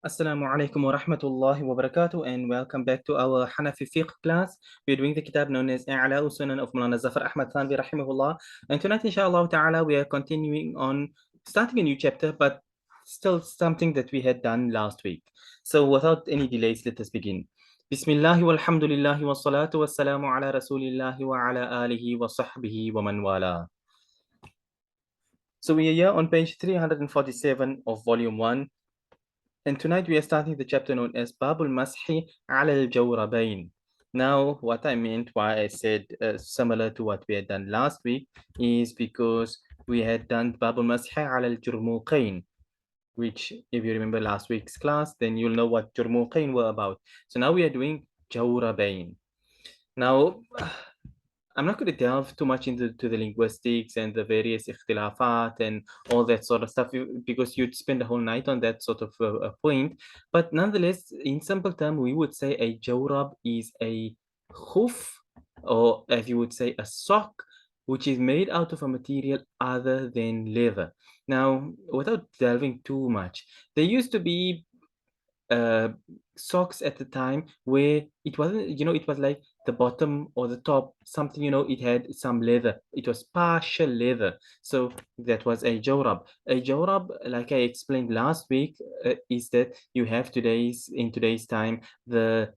Assalamu alaikum wa rahmatullahi wa barakatuh, and welcome back to our Hanafi fiqh class. We're doing the kitab known as A'la Sunan of Mulana Zafar Ahmad Thanvi rahimahullah. And tonight, inshallah ta'ala, we are continuing on starting a new chapter, but still something that we had done last week. So without any delays, let us begin. Bismillah walhamdulillahi wa salatu wa salamu ala rasulillahi wa ala alihi wa sahbihi wa man wala. So we are here on page 347 of volume 1. And tonight we are starting the chapter known as Babul Mashi ala al-Jawrabain. Now, what I meant, why I said similar to what we had done last week, is because we had done Babul Mashi ala al-Jurmuqain, which, if you remember last week's class, then you'll know what Jurmuqain were about. So now we are doing Jawrabain. Now, I'm not going to delve too much into the linguistics and the various ikhtilafat and all that sort of stuff because you'd spend a whole night on that sort of a point. But nonetheless, in simple terms, we would say a jawrab is a khuf, or if you would say a sock, which is made out of a material other than leather. Now, without delving too much, there used to be uh, socks at the time where it wasn't, it was like the bottom or the top, something, it had some leather. It was partial leather. So that was a jawrab. A jawrab, like I explained last week, is that you have in today's time, the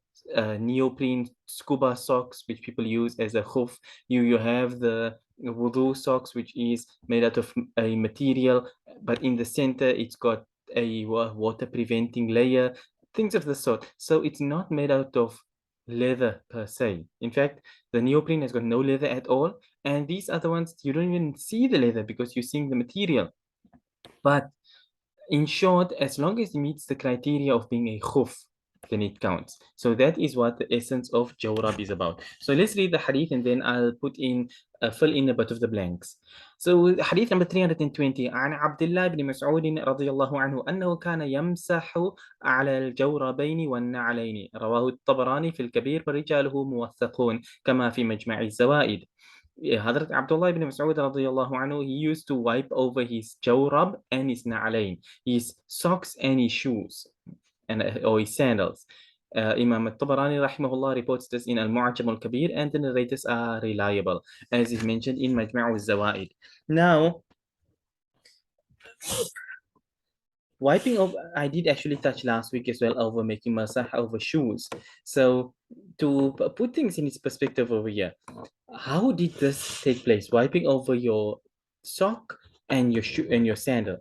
neoprene scuba socks, which people use as a khuf. You have the wudu socks, which is made out of a material, but in the center, it's got a water preventing layer, things of the sort. So it's not made out of leather per se. In fact, the neoprene has got no leather at all. And these other ones, you don't even see the leather because you're seeing the material. But in short, as long as it meets the criteria of being a khuf, then it counts. So that is what the essence of jawrab is about. So let's read the hadith and then I'll fill in a bit of the blanks. So hadith number 320 عن عبد الله بن مسعود رضي الله عنه أنه كان يمسح على الجوربين والنعلين رواه الطبراني في الكبير ورجاله موثقون كما في مجمع الزوائد. Hadrat Abdullah ibn Mas'ud radiallahu anhu, he used to wipe over his jawrab and his na'alain, his socks and his shoes, or his sandals. Imam al-Tabarani rahimahullah reports this in Al-Mu'ajam al-Kabir, and the narrators are reliable, as is mentioned in Majma' al-Zawaid. Now, wiping over, I did actually touch last week as well over making masah over shoes. So to put things in its perspective over here, how did this take place? Wiping over your sock and your shoe and your sandal.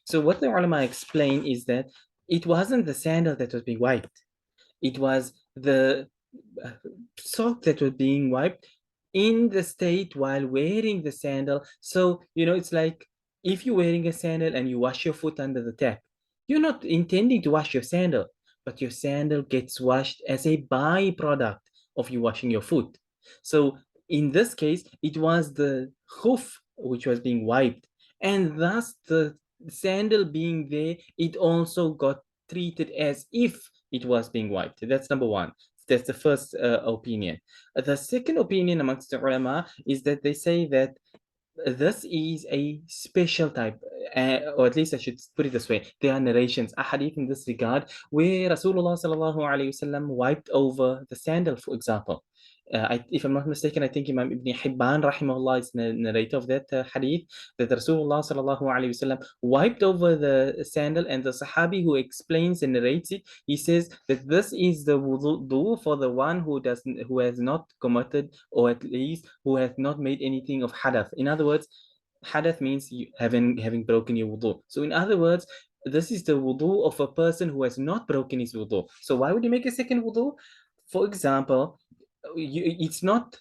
So what the ulama explain is that it wasn't the sandal that was being wiped. It was the uh, sock that was being wiped in the state while wearing the sandal. So, it's like if you're wearing a sandal and you wash your foot under the tap, you're not intending to wash your sandal, but your sandal gets washed as a byproduct of you washing your foot. So in this case, it was the hoof which was being wiped, and thus the sandal being there, it also got treated as if it was being wiped. That's number one. That's the first opinion. The second opinion amongst the ulama is that they say that this is a special type, or at least I should put it this way. There are narrations, ahadith in this regard, where Rasulullah sallallahu alaihi wasallam wiped over the sandal, for example. If I'm not mistaken, I think Imam Ibn Hibban rahimahullah is the narrator of that hadith, that Rasulullah sallallahu alaihi wasallam wiped over the sandal, and the Sahabi who explains and narrates it, he says that this is the wudu for the one who has not committed, or at least who has not made anything of hadath. In other words, hadath means you having broken your wudu. So in other words, this is the wudu of a person who has not broken his wudu. So why would you make a second wudu? For example, it's not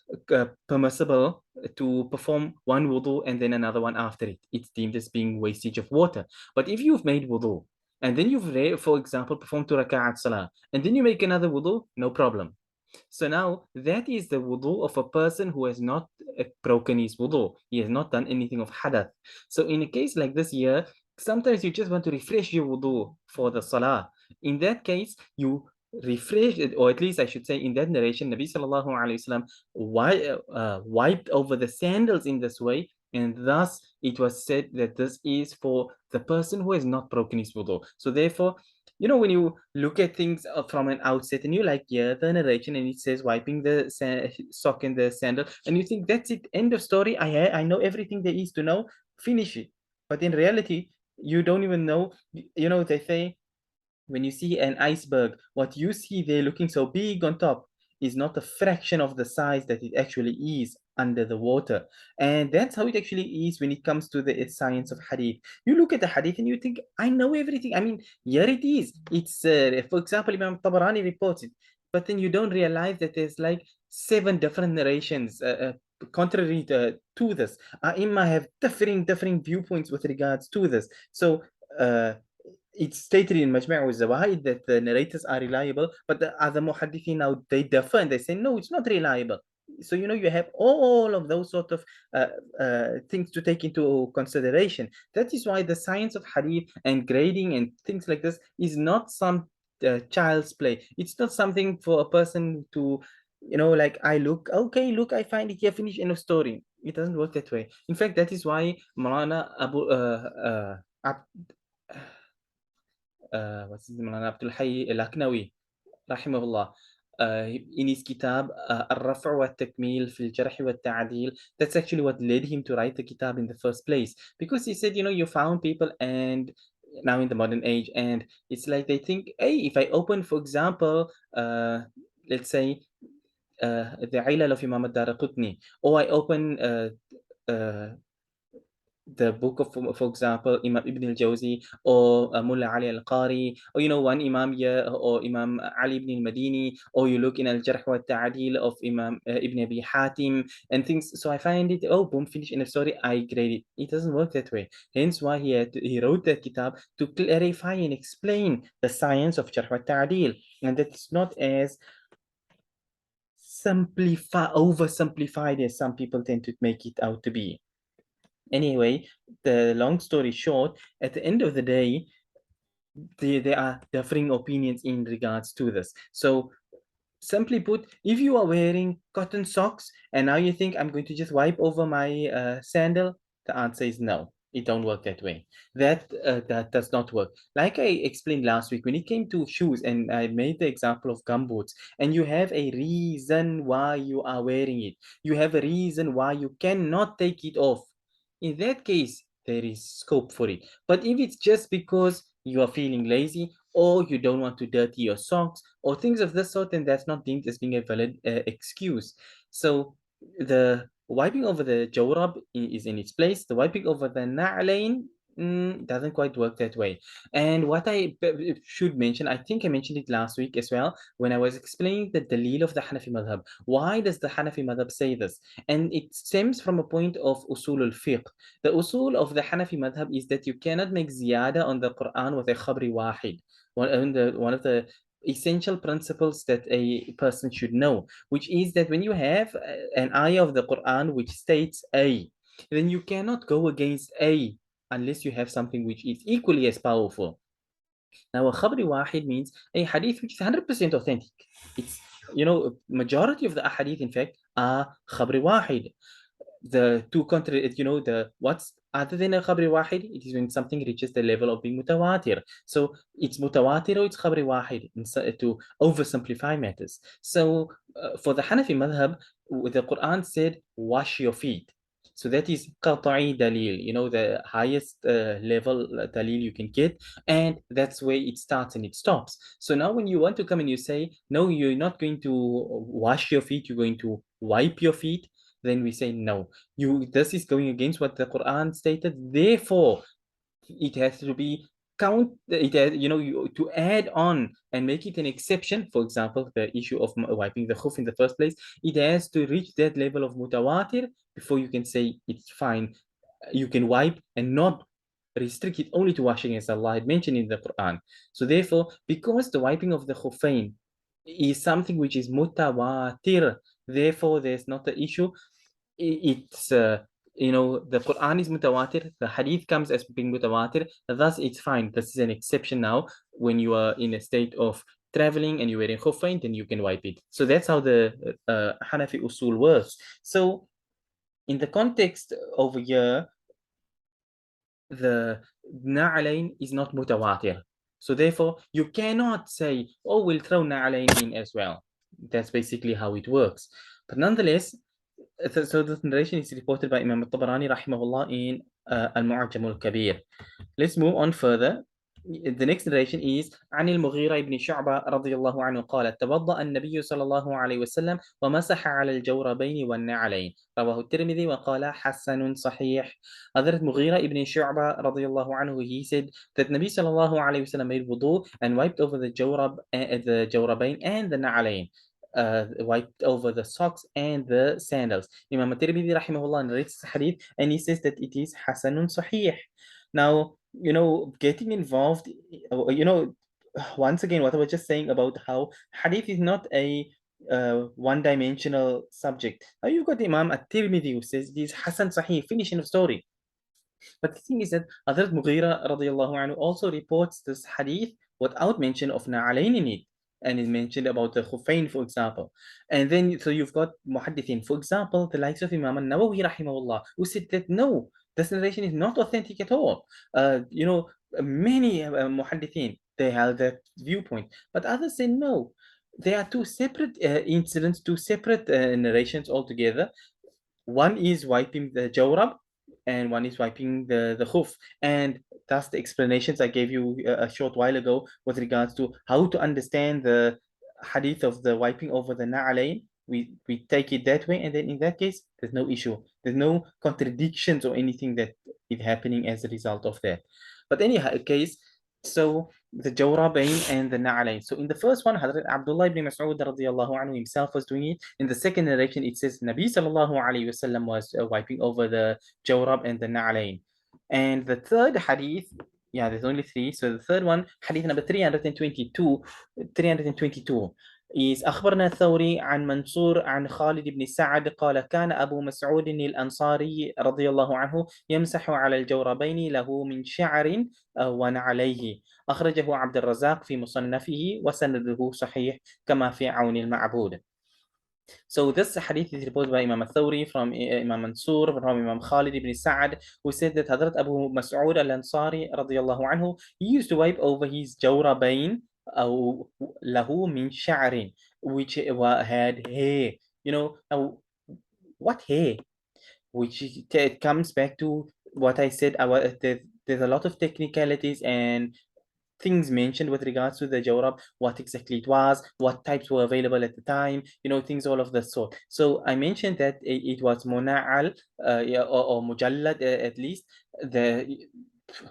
permissible to perform one wudu and then another one after it. It's deemed as being wastage of water. But if you've made wudu and then you've, for example, performed 2 rak'at salah, and then you make another wudu, no problem. So now that is the wudu of a person who has not broken his wudu. He has not done anything of hadath. So in a case like this here, sometimes you just want to refresh your wudu for the salah. In that case, you refresh it, or at least I should say in that narration, Nabi sallallahu alaihi wasallam wiped over the sandals in this way, and thus it was said that this is for the person who has not broken his wudu. So therefore, when you look at things from an outset and you like, yeah, the narration and it says wiping the sock in the sandal, and you think that's it, end of story. I know everything there is to know, finish it. But in reality, you don't even know. They say when you see an iceberg, what you see there looking so big on top is not a fraction of the size that it actually is under the water. And that's how it actually is when it comes to the science of hadith. You look at the hadith and you think, I know everything. I mean, here it is. It's, for example, Imam Tabarani reports it, but then you don't realize that there's like seven different narrations. Contrary to this, Imam have differing viewpoints with regards to this. So uh, it's stated in Majma' al-Zawaid that the narrators are reliable, but the other muhaddithin now they differ and they say no, it's not reliable. So you have all of those sort of things to take into consideration. That is why the science of hadith and grading and things like this is not some child's play. It's not something for a person to, like I look, okay, look, I find it here, finish, end of story. It doesn't work that way. In fact, that is why Marana Abu what's his name, Abdul Hayy Al-Aknawi, rahimahullah, in his kitab الرفع والتكميل في الجرح والتعديل, that's actually what led him to write the kitab in the first place. Because he said, you found people and now in the modern age, and it's like they think, hey, if I open, for example, let's say, the Ilal of Imam al-Daraqutni, or I open uh, the book of, for example, Imam Ibn al-Jawzi or Mullah Ali al-Qari, or one Imam here, or Imam Ali ibn al-Madini, or you look in al-Jarh wa al-Ta'dil of Imam Ibn Abi Hatim and things. So I find it, oh, boom, finish in a story, I grade it. It doesn't work that way. Hence why he wrote that kitab to clarify and explain the science of Jarh wa al-Ta'dil, and that's not as oversimplified as some people tend to make it out to be. Anyway, the long story short, at the end of the day, there are differing opinions in regards to this. So simply put, if you are wearing cotton socks and now you think I'm going to just wipe over my sandal, the answer is no. It don't work that way. That does not work. Like I explained last week, when it came to shoes, and I made the example of gumboots, and you have a reason why you are wearing it. You have a reason why you cannot take it off. In that case, there is scope for it. But if it's just because you are feeling lazy, or you don't want to dirty your socks, or things of this sort, then that's not deemed as being a valid excuse. So the wiping over the jawrab is in its place. The wiping over the na'lain doesn't quite work that way. And what I should mention, I think I mentioned it last week as well, when I was explaining the dalil of the Hanafi madhab. Why does the Hanafi madhab say this? And it stems from a point of usul al-fiqh. The usul of the Hanafi madhab is that you cannot make ziyada on the Quran with a khabri wahid. One of the essential principles that a person should know, which is that when you have an ayah of the Quran which states A, then you cannot go against A unless you have something which is equally as powerful. Now, a khabri wahid means a hadith which is 100% authentic. It's, majority of the ahadith, in fact, are khabri wahid. The two contrary, the what's other than a khabri wahid, it is when something reaches the level of being mutawatir. So it's mutawatir or it's khabri wahid, to oversimplify matters. So for the Hanafi madhab, the Quran said, wash your feet. So that is qata'i dalil, the highest level dalil you can get, and that's where it starts and it stops. So now when you want to come and you say, no, you're not going to wash your feet, you're going to wipe your feet, then we say no. This is going against what the Quran stated. Therefore, it has to be it has, to add on and make it an exception. For example, the issue of wiping the khuf in the first place, it has to reach that level of mutawatir before you can say it's fine. You can wipe and not restrict it only to washing, as Allah had mentioned in the Quran. So therefore, because the wiping of the khufain is something which is mutawatir, therefore there's not the issue. It's the Quran is mutawatir, the hadith comes as being mutawatir, thus it's fine. This is an exception now. When you are in a state of traveling and you're wearing khuffain, then you can wipe it. So that's how the Hanafi usul works. So in the context over here, the na'alain is not mutawatir. So therefore, you cannot say, oh, we'll throw na'alayn in as well. That's basically how it works. But nonetheless, so the narration is reported by Imam al-Tabarani rahimahullah in Al-Mu'ajam al-Kabir. Let's move on further. The next narration is عن المغيرة بن شعبة رضي الله عنه قال توضأ النبي صلى الله عليه وسلم ومسح على الجوربين والنعلين رواه الترمذي وقال حسن صحيح. Hazrat Mughira ibn Shu'bah رضي الله عنه, he said that Nabi صلى الله عليه وسلم made wudu and wiped over the jawrabain and the na'alain. Wiped over the socks and the sandals. Imam al-Tirmidhi rahimahullah narrates the hadith and he says that it is hasanun sahih. Now, getting involved, once again, what I was just saying about how hadith is not a one-dimensional subject. Now you've got Imam at-Tirmidhi who says this Hasan Sahih, finishing of story. But the thing is that Hazrat Mughira radiallahu anhu also reports this hadith without mention of Na'alain in it. And is mentioned about the Khufain, for example. And then, so you've got Muhaddithin, for example, the likes of Imam al-Nawawi rahimahullah, who said that no, this narration is not authentic at all. Many Muhaddithin, they held that viewpoint. But others say no. There are two separate incidents, two separate narrations altogether. One is wiping the jawrab and one is wiping the khuf. And that's the explanations I gave you a short while ago with regards to how to understand the hadith of the wiping over the na'alain. We take it that way, and then in that case, there's no issue. There's no contradictions or anything that is happening as a result of that. But anyhow, case, so the Jawrabain and the Na'alain. So in the first one, Hazrat Abdullah ibn Mas'ud radiallahu anhu himself was doing it. In the second narration, it says Nabi sallallahu alayhi wasallam was wiping over the Jawrab and the Na'alain. And the third hadith, yeah, there's only three. So the third one, hadith number 322, is أخبرنا الثوري عن منصور عن خالد بن سعد قال كان أبو مسعود الأنصاري رضي الله عنه يمسح على الجوربين له من شعر ونعليه. أخرجه عبد الرزاق في مصنفه وسنده صحيح كما في عون المعبود. So this hadith is reported by Imam al-Thawri from Imam Mansur from Imam Khalid ibn Sa'ad, who said that Hazrat Abu Mas'ud al-Ansari radiyallahu anhu, he used to wipe over his jawrabain lahu min sha'rin, which had hair. Now, what hair? Which it comes back to what I said. There's a lot of technicalities and things mentioned with regards to the jawrab, what exactly it was, what types were available at the time, things all of the sort. So I mentioned that it was muna'al, or mujallad at least.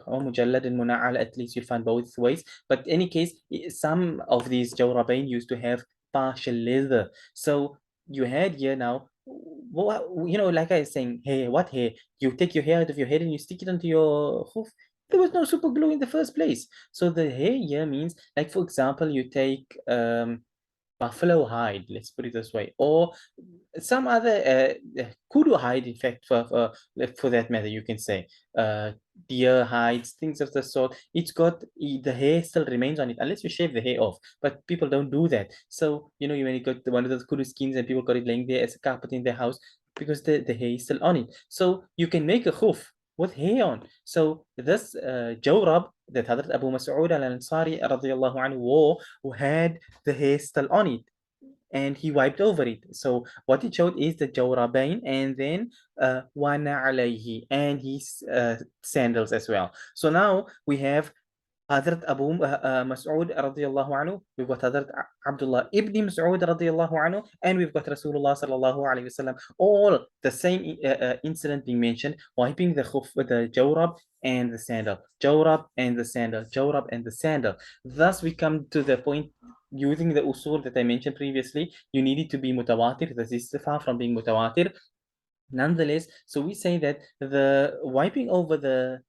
Or mujallad and muna'al, at least you find both ways. But in any case, some of these jawrabain used to have partial leather. So you had here now, like I was saying, hey, what hair? You take your hair out of your head and you stick it onto your hoof. There was no super glue in the first place. So the hair here means, like, for example, you take buffalo hide, let's put it this way, or some other kudu hide, in fact, for that matter, you can say deer hides, things of the sort. It's got the hair still remains on it unless you shave the hair off, but people don't do that. So when you got one of those kudu skins and people got it laying there as a carpet in their house because the hair is still on it. So you can make a khuf with hair on. So this jawrab that Hazrat Abu Mas'ud al-Ansari radiyallahu anhu wore, who had the hair still on it, and he wiped over it. So what it showed is the jawrabain and then wana alayhi and his sandals as well. So now we have Hazrat Abu Mas'ud radiyallahu anhu, we've got Hazrat Abdullah ibn Mas'ud radiyallahu anhu, and we've got Rasulullah sallallahu alayhi wasallam, all the same incident being mentioned, wiping the khuf, the jawrab and the sandal, jawrab and the sandal, jawrab and the sandal. Thus we come to the point, using the usul that I mentioned previously, you need it to be mutawatir. This is far from being mutawatir. Nonetheless, so we say that the wiping over the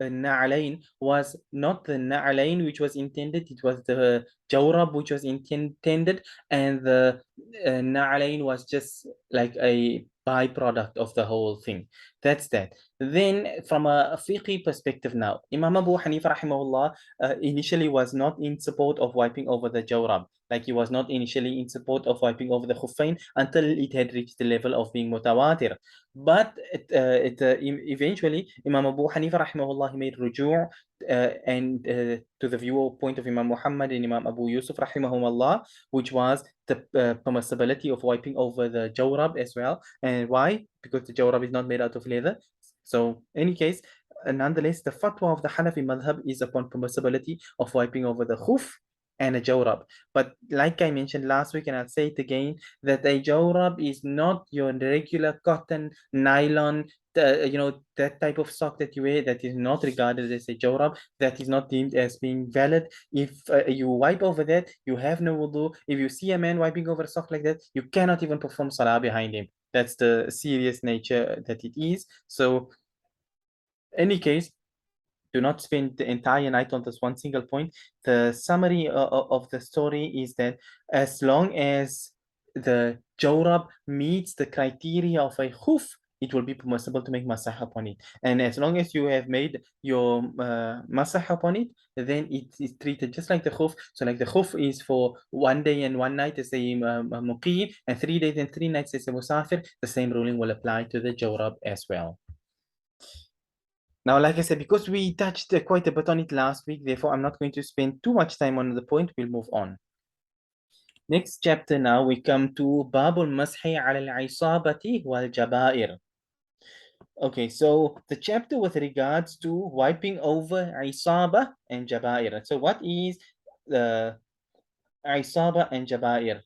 na'alain was not the na'alain which was intended, it was the jawrab which was intended, and the Na'alain was just like a byproduct of the whole thing. That's that. Then, from a fiqhi perspective now, Imam Abu Hanifa rahimahullah initially was not in support of wiping over the jawrab. Like he was not initially in support of wiping over the khuffain until it had reached the level of being mutawatir. But eventually, Imam Abu Hanifa rahimahullah he made ruju' and to the viewpoint of Imam Muhammad and Imam Abu Yusuf rahimahumullah, which was the permissibility of wiping over the jawrab as well. And why? Because the jawrab is not made out of leather. So, in any case, nonetheless, the fatwa of the Hanafi madhab is upon permissibility of wiping over the khuf and a jawrab. But like I mentioned last week, and I'll say it again, that a jawrab is not your regular cotton, nylon, that type of sock that you wear that is not regarded as a jawrab, that is not deemed as being valid. If you wipe over that, you have no wudu. If you see a man wiping over a sock like that, you cannot even perform salah behind him. That's the serious nature that it is. So, any case, do not spend the entire night on this one single point. The summary of the story is that as long as the jawrab meets the criteria of a khuf, it will be permissible to make masah upon it. And as long as you have made your masah upon it, then it is treated just like the khuf. So like the khuf is for 1 day and 1 night as a muqim, and 3 days and 3 nights as a musafir, the same ruling will apply to the jawrab as well. Now, like I said, because we touched quite a bit on it last week, therefore I'm not going to spend too much time on the point. We'll move on. Next chapter now, we come to Babul Mashi ala al-Isabati wal Jabair. Okay, so the chapter with regards to wiping over Isaba and Jabair. So what is the Isaba and Jabair?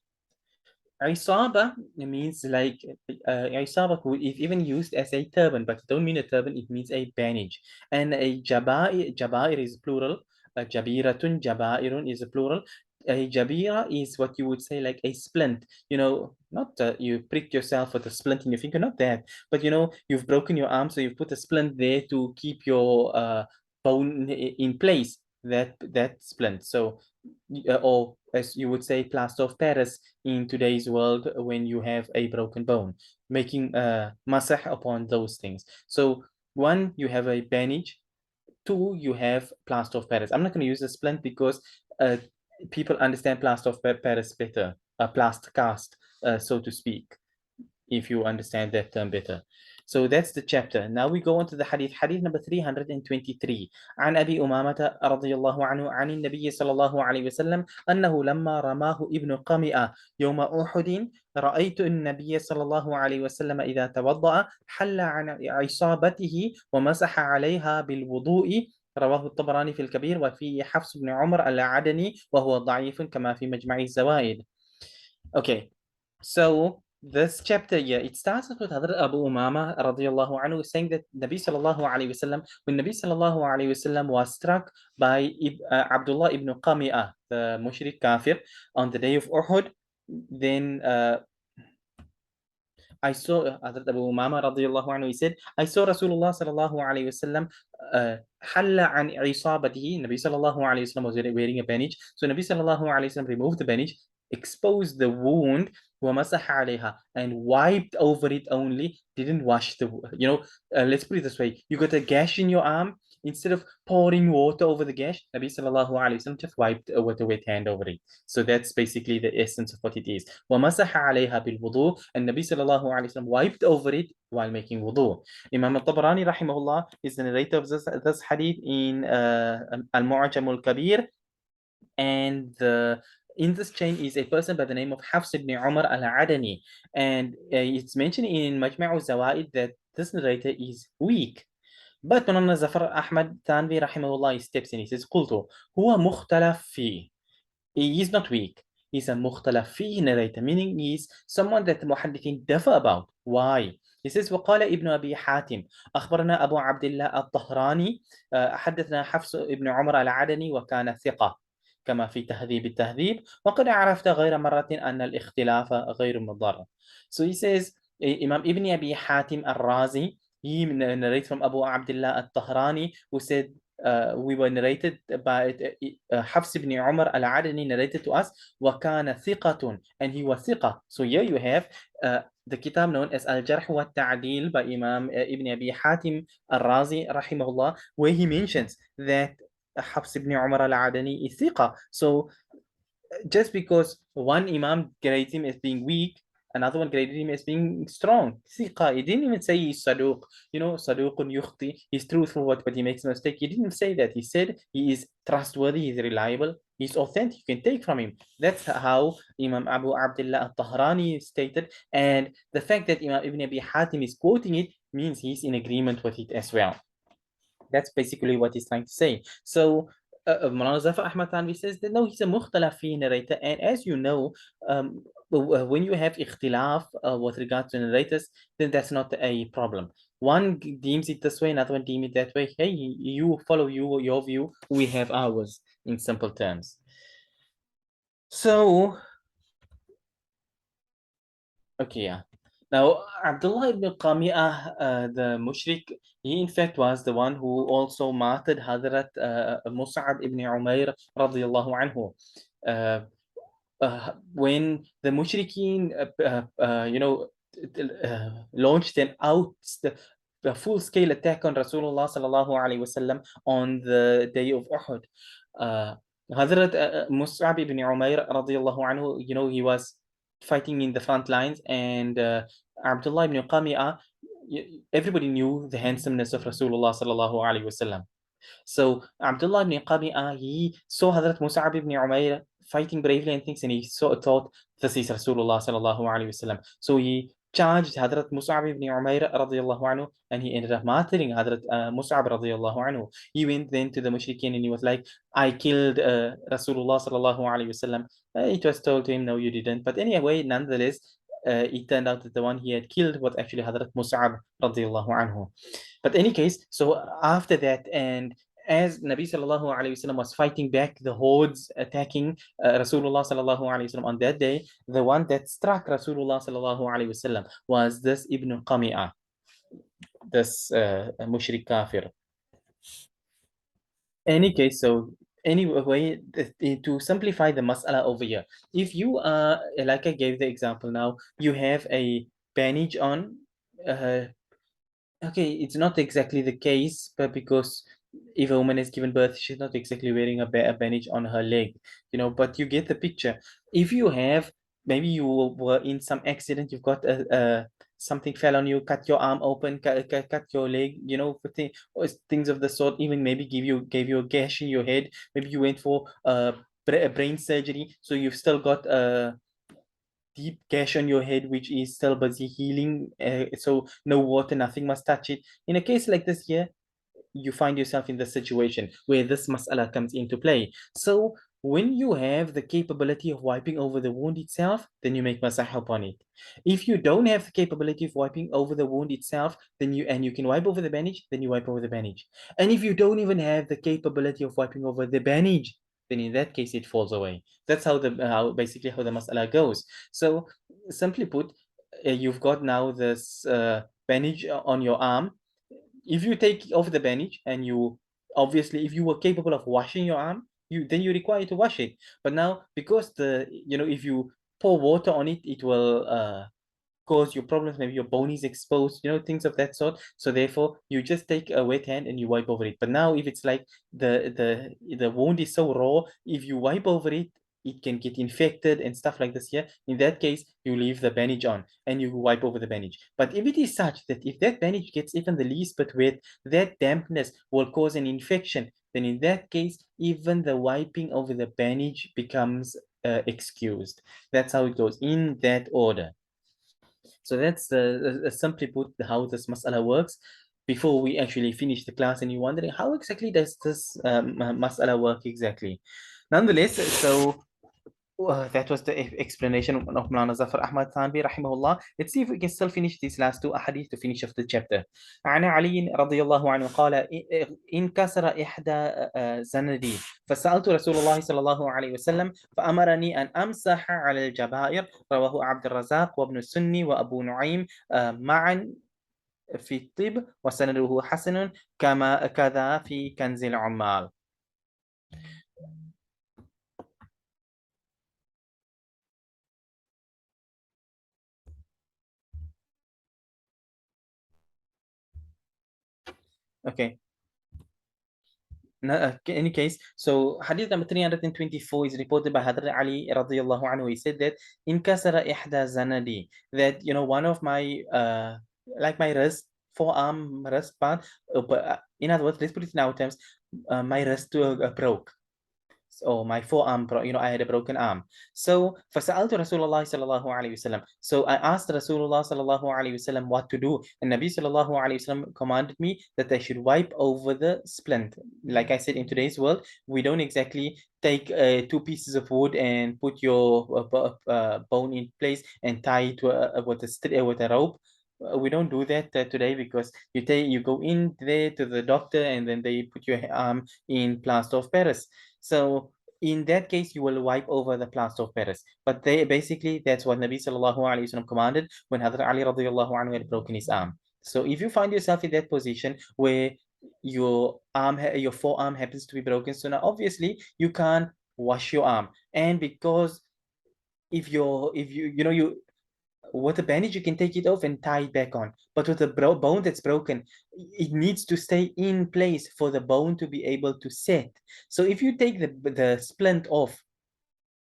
Isaba means like Isaba is even used as a turban, but it don't mean a turban, it means a bandage. And a Jabair is plural. Jabiratun, Jabairun is a plural. A Jabira is what you would say like a splint. Not you pricked yourself with a splint in your finger, not that. But you've broken your arm, so you've put a splint there to keep your bone in place. That splint. So or as you would say, plaster of Paris in today's world when you have a broken bone, making masah upon those things. So 1, you have a bandage. 2, you have plaster of Paris. I'm not going to use a splint because people understand plaster of Paris better, a plaster cast, so to speak, if you understand that term better. So that's the chapter. Now we go on to the hadith number 323. عن أبي أمامة رضي الله عنه عن النبي صلى الله عليه وسلم أنه لما رماه ابن قمئة يوم أحد رأيت النبي صلى الله عليه وسلم إذا توضأ حل عن عصابته ومسح عليها بالوضوء. رواه الطبراني في الكبير، وفيه حفص بن عمر العدني وهو ضعيف كما في مجمع الزوائد. Okay, so this chapter, it starts with Hadrat Abu Umama radiallahu anhu saying that Nabi sallallahu alayhi wasallam, when Nabi sallallahu alayhi wasallam was struck by Abdullah ibn Qami'ah, the mushrik kafir, on the day of Uhud, then I saw Hadrat Abu Umama radiallahu anhu, he said, I saw Rasulullah sallallahu alayhi wasallam halla an isabatihi. Nabi sallallahu alayhi wasallam was wearing a bandage. So Nabi sallallahu alayhi wasallam removed the bandage, exposed the wound, وَمَسَحَ عَلَيْهَا, and wiped over it only, didn't wash the, let's put it this way, you got a gash in your arm, instead of pouring water over the gash, Nabi sallallahu alayhi wasallam just wiped with a wet hand over it. So that's basically the essence of what it is. وَمَسَحَ عَلَيْهَا بِالْوُضُوء, and Nabi sallallahu alayhi wasallam wiped over it while making wudu. Imam al-Tabarani rahimahullah is the narrator of this hadith in Al-Mu'jam al-Kabir, and in this chain is a person by the name of Hafs ibn Umar al-Adani, and it's mentioned in Majma' al-Zawaid that this narrator is weak. But Manana Zafar Ahmad Tanvi rahimahullah steps in, he says, قلت هو مختلف فيه. He is not weak. He's a مختلف فيه narrator, meaning he's someone that the muhaddithin differ about. Why? He says, وقال ابن أبي حاتم أخبرنا أبو عبد الله الطهراني حدثنا حفص ابن عمر العدني وكان ثقة كما في تهذيب التهذيب وقد عرفت غير مرة أن الاختلاف غير مضر. So he says, Imam Ibn Abi Hatim al-Razi, he narrates from Abu Abdullah al-Tahrani, who said we were narrated by Hafs ibn Umar al-Adani narrated to us وَكَانَ ثِقَةٌ, and he was ثقة. So here you have the kitab known as Al-Jarh wa Ta'dil by Imam Ibn Abi Hatim al-Razi rahimahullah, where he mentions that Hafs ibn Umar al-Adani is ثقة. So just because one Imam graded him as being weak, another one graded him as being strong. Thiqa. He didn't even say he's saduq. You know, saduqun yukhti. He's truthful, but he makes a mistake. He didn't say that. He said he is trustworthy, he's reliable, he's authentic. You can take from him. That's how Imam Abu Abdullah al-Tahrani stated. And the fact that Imam Ibn Abi Hatim is quoting it means he's in agreement with it as well. That's basically what he's trying to say. So Maulana Zafar Ahmad Tanvi says that no, he's a mukhtalafi narrator. And as you know, when you have ikhtilaf with regard to narrators, then that's not a problem. One deems it this way, another one deems it that way. Hey, you follow your view, we have ours, in simple terms. So, okay, yeah. Now, Abdullah ibn Qami'ah, the mushrik, he in fact was the one who also martyred Hadrat Mus'ab ibn Umair radiallahu anhu. When the mushrikeen, launched an a full-scale attack on Rasulullah sallallahu alaihi wasallam on the day of Uhud, Hadrat Mus'ab ibn Umair radiallahu anhu, he was fighting in the front lines, and Abdullah ibn Qami'ah, everybody knew the handsomeness of Rasulullah sallallahu alaihi wasallam. So Abdullah ibn Qami'ah, he saw Hadrat Mus'ab ibn Umair fighting bravely and things, and he thought this is Rasulullah sallallahu alaihi wasallam. So he charged Hadrat Mus'ab ibn Umair radiallahu anhu, and he ended up martyring Hadrat Mus'ab radiallahu anhu. He went then to the mushrikeen and he was like, I killed Rasulullah sallallahu alaihi wasallam. It was told to him, no, you didn't. But anyway, nonetheless, it turned out that the one he had killed was actually Hadrat Mus'ab radiallahu anhu. But in any case, so after that, and as Nabi sallallahu alayhi wasallam was fighting back the hordes attacking Rasulullah sallallahu alayhi wasallam on that day, the one that struck Rasulullah sallallahu alayhi wasallam was this Ibn Qami'ah, this mushrik kafir. Any case, so anyway, to simplify the mas'ala over here, if you are, like I gave the example now, you have a bandage on, okay, it's not exactly the case, but because if a woman is given birth, she's not exactly wearing a bandage on her leg, but you get the picture. If you have, maybe you were in some accident, you've got something fell on you, cut your arm open, cut your leg, things of the sort, even maybe gave you a gash in your head, maybe you went for a brain surgery, so you've still got a deep gash on your head which is still busy healing, so no water, nothing must touch it. In a case like this here, you find yourself in the situation where this mas'ala comes into play. So when you have the capability of wiping over the wound itself, then you make masah upon it. If you don't have the capability of wiping over the wound itself, then you can wipe over the bandage, then you wipe over the bandage. And if you don't even have the capability of wiping over the bandage, then in that case it falls away. That's how basically how the mas'ala goes. So simply put, you've got now this bandage on your arm. If you take off the bandage, and you obviously, if you were capable of washing your arm, then you require to wash it. But now, because if you pour water on it, it will cause you problems. Maybe your bone is exposed, things of that sort. So therefore, you just take a wet hand and you wipe over it. But now, if it's like the wound is so raw, if you wipe over it, it can get infected and stuff like this here. In that case, you leave the bandage on and you wipe over the bandage. But if it is such that if that bandage gets even the least bit wet, that dampness will cause an infection, then in that case, even the wiping over the bandage becomes excused. That's how it goes, in that order. So that's simply put how this mas'ala works. Before we actually finish the class and you're wondering how exactly does this mas'ala work exactly. Nonetheless, so that was the explanation of Maulana Zafar Ahmad Thanvi rahimahullah. Let's see if we can still finish these last two ahadith to finish off the chapter. عن علي رضي الله عنه قال انكسر إحدى زندي فسألت رسول الله صلى الله عليه وسلم فأمرني أن أمسح على الجبائر. رواه عبد الرزاق وابن السني وأبو نعيم معا في الطب وسنده حسن كما كذا في كنز العمال. Okay. In any case, so hadith number 324 is reported by Hadrat Ali radiallahu anhu. He said that in kasara ihda zanadi, that one of my like my wrist, forearm wrist part, in other words, let's put it in our terms, my wrist broke. So my forearm, I had a broken arm. So فسألت رسول الله صلى الله عليه وسلم. So I asked Rasulullah صلى الله عليه وسلم what to do. And Nabi صلى الله عليه وسلم commanded me that I should wipe over the splint. Like I said, in today's world, we don't exactly take two pieces of wood and put your bone in place and tie it with a rope. We don't do that today, because you go in there to the doctor and then they put your arm in plaster of Paris. So in that case, you will wipe over the plaster of Paris. But that's what Nabi sallallahu alaihi wasallam commanded when Hadrat Ali radiallahu anhu had broken his arm. So if you find yourself in that position where your forearm happens to be broken, so now obviously you can't wash your arm. And because if you with a bandage, you can take it off and tie it back on. But with a bone that's broken, it needs to stay in place for the bone to be able to set. So if you take the splint off,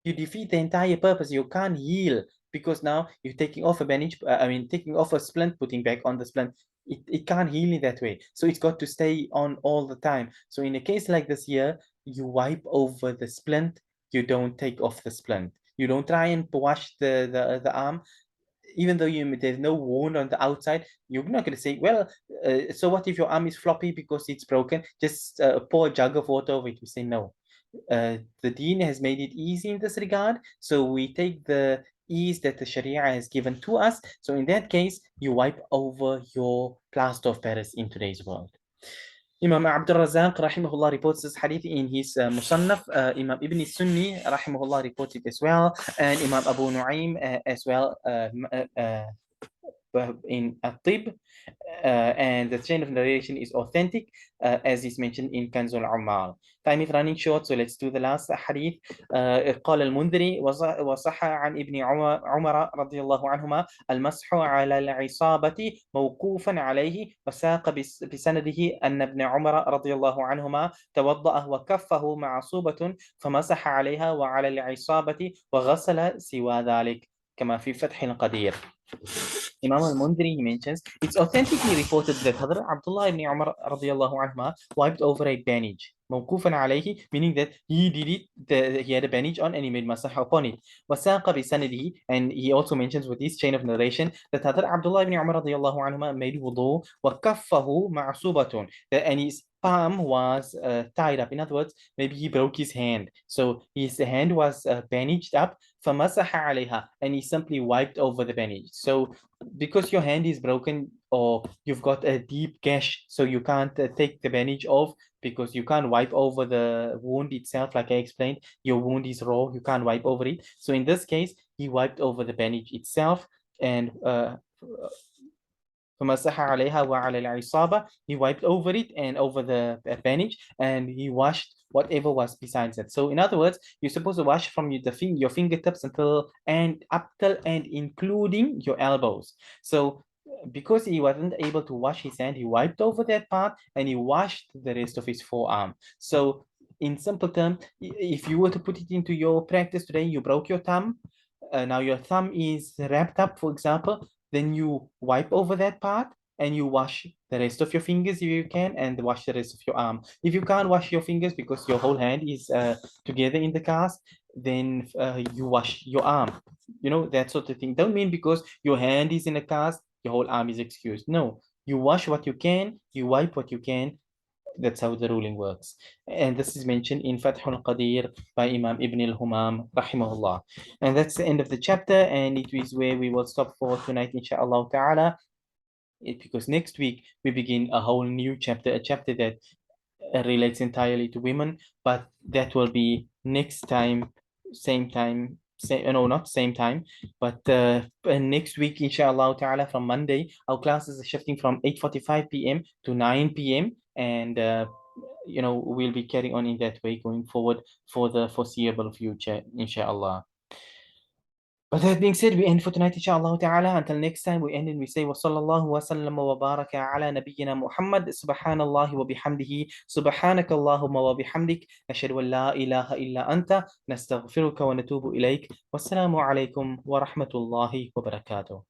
you defeat the entire purpose. You can't heal, because now you're taking off a bandage, taking off a splint, putting back on the splint. It can't heal in that way. So it's got to stay on all the time. So in a case like this here, you wipe over the splint, you don't take off the splint. You don't try and wash the arm. Even though there's no wound on the outside, you're not going to say, well, so what if your arm is floppy because it's broken? Just pour a jug of water over it. We say no. The Deen has made it easy in this regard, so we take the ease that the Sharia has given to us. So in that case, you wipe over your plaster of Paris in today's world. Imam Abdul Razak rahimahullah reports this hadith in his Musannaf. Imam Ibn Sunni rahimahullah reports it as well, and Imam Abu Nu'aym as well in At-Tib. And the chain of narration is authentic, as is mentioned in Kanzul Umar. Time is running short, so let's do the last hadith. قال المنذري وصح عن ابن عمر رضي الله عنهما المسح على العصابة موقوفا عليه، وساق بسنده أن ابن عمر رضي الله عنهما توضأ وكفه معصوبة فمسح عليها وعلى العصابة وغسل سوى ذلك كما في فتح القدير. Imam al-Mundri, he mentions, it's authentically reported that Hadrat Abdullah ibn Umar radiallahu anhuma wiped over a bandage. Mawkufan alayhi, meaning that he did it, he had a bandage on and he made masah upon it. Wasaqa bi sanadihi, and he also mentions with this chain of narration that Hadrat Abdullah ibn Umar radiallahu anhuma made wudu wa kaffahu ma'subatun, and his palm was tied up. In other words, maybe he broke his hand. So his hand was bandaged up, فَمَسَحَ عَلَيْهَا, and he simply wiped over the bandage. So because your hand is broken or you've got a deep gash, so you can't take the bandage off, because you can't wipe over the wound itself. Like I explained, your wound is raw, you can't wipe over it. So in this case, he wiped over the bandage itself, and فَمَسَحَ عَلَيْهَا وَعَلَى الْعِصَابَةِ, he wiped over it and over the bandage, and he washed whatever was besides that. So in other words, you're supposed to wash from your fingertips until and up till and including your elbows. So because he wasn't able to wash his hand, he wiped over that part and he washed the rest of his forearm. So in simple terms, if you were to put it into your practice today, you broke your thumb. Now your thumb is wrapped up, for example, then you wipe over that part and you wash the rest of your fingers if you can, and wash the rest of your arm. If you can't wash your fingers because your whole hand is together in the cast, then you wash your arm. That sort of thing. Don't mean because your hand is in a cast, your whole arm is excused. No, you wash what you can, you wipe what you can. That's how the ruling works. And this is mentioned in Fathul Qadir by Imam Ibn al-Humam, rahimahullah. And that's the end of the chapter, and it is where we will stop for tonight, inshallah ta'ala. Because next week we begin a whole new chapter, a chapter that relates entirely to women, but that will be next time, same time, same, no, not same time, but next week, inshallah ta'ala, from Monday, our classes are shifting from 8:45 p.m. to 9 p.m. And we'll be carrying on in that way going forward for the foreseeable future, inshallah. But that being said, we end for tonight, inshallah ta'ala. Until next time, we end and we say, wa sallallahu wa sallam wa baraka ala nabiyyina Muhammad, subhanallah wa bihamdihi, subhanaka Allahumma wa bihamdik, nashhadu an la ilaha illa anta, nastaghfiruka wa natubu ilayk. Wassalamu alaikum wa rahmatullahi wa barakatuh.